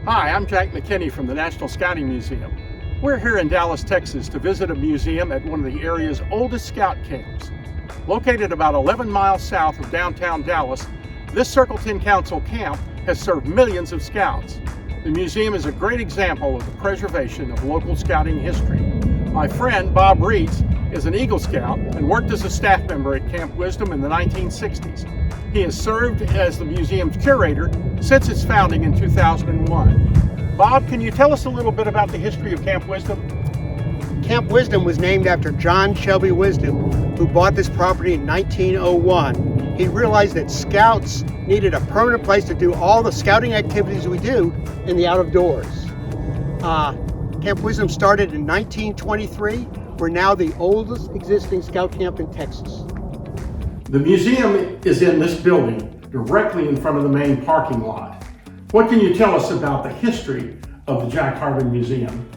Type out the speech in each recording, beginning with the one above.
Hi, I'm Jack McKinney from the National Scouting Museum. We're here in Dallas, Texas to visit a museum at one of the area's oldest scout camps. Located about 11 miles south of downtown Dallas, this Circle 10 Council camp has served millions of scouts. The museum is a great example of the preservation of local scouting history. My friend Bob Reitz is an Eagle Scout and worked as a staff member at Camp Wisdom in the 1960s. He has served as the museum's curator since its founding in 2001. Bob, can you tell us a little bit about the history of Camp Wisdom? Camp Wisdom was named after John Shelby Wisdom, who bought this property in 1901. He realized that scouts needed a permanent place to do all the scouting activities we do in the out of doors. Camp Wisdom started in 1923. We're now the oldest existing scout camp in Texas. The museum is in this building, directly in front of the main parking lot. What can you tell us about the history of the Jack Harbin Museum?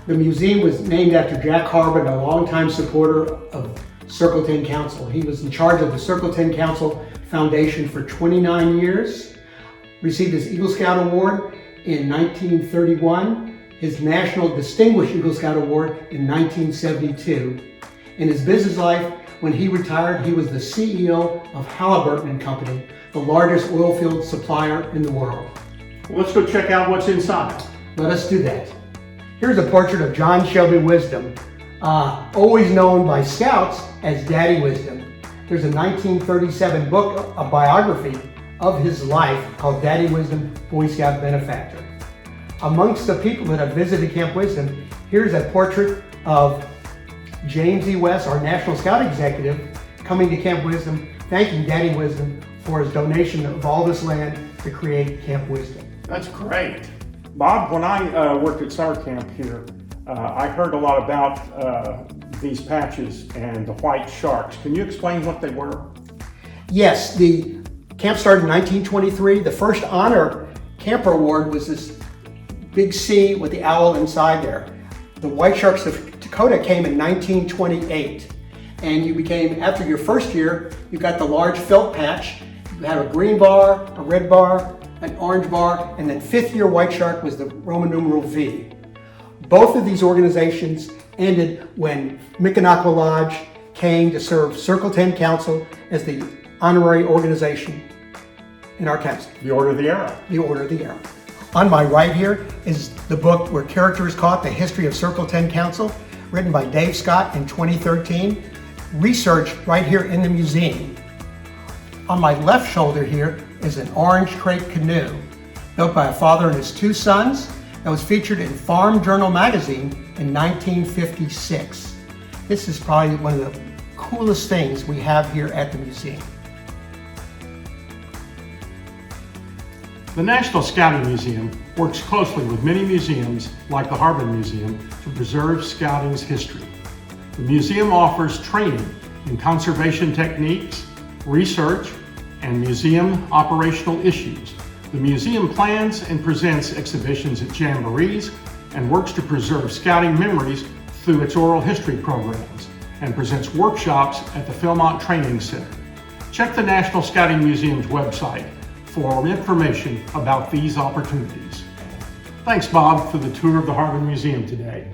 The museum was named after Jack Harbin, a longtime supporter of Circle 10 Council. He was in charge of the Circle 10 Council Foundation for 29 years, received his Eagle Scout Award in 1931, his National Distinguished Eagle Scout Award in 1972. In his business life, when he retired, he was the CEO of Halliburton & Company, the largest oil field supplier in the world. Well, let's go check out what's inside. Let us do that. Here's a portrait of John Shelby Wisdom, always known by Scouts as Daddy Wisdom. There's a 1937 book, a biography of his life called Daddy Wisdom, Boy Scout Benefactor. Amongst the people that have visited Camp Wisdom, here's a portrait of James E. West, our National Scout Executive, coming to Camp Wisdom, thanking Daddy Wisdom for his donation of all this land to create Camp Wisdom. That's great. Bob, when I worked at summer camp here, I heard a lot about these patches and the white sharks. Can you explain what they were? Yes, the camp started in 1923. The first honor camper award was this big C with the owl inside there. The White Sharks of Dakota came in 1928. And you became, after your first year, you got the large felt patch. You had a green bar, a red bar, an orange bar, and then fifth year White Shark was the Roman numeral V. Both of these organizations ended when McKinnney Lodge came to serve Circle 10 Council as the honorary organization in our council. The Order of the Arrow. The Order of the Arrow. On my right here is the book Where Character is Caught, The History of Circle 10 Council, written by Dave Scott in 2013, researched right here in the museum. On my left shoulder here is an orange crepe canoe built by a father and his two sons that was featured in Farm Journal magazine in 1956. This is probably one of the coolest things we have here at the museum. The National Scouting Museum works closely with many museums like the Harbin Museum to preserve scouting's history. The museum offers training in conservation techniques, research, and museum operational issues. The museum plans and presents exhibitions at jamborees and works to preserve scouting memories through its oral history programs and presents workshops at the Philmont Training Center. Check the National Scouting Museum's website for information about these opportunities. Thanks, Bob, for the tour of the Harbin Museum today.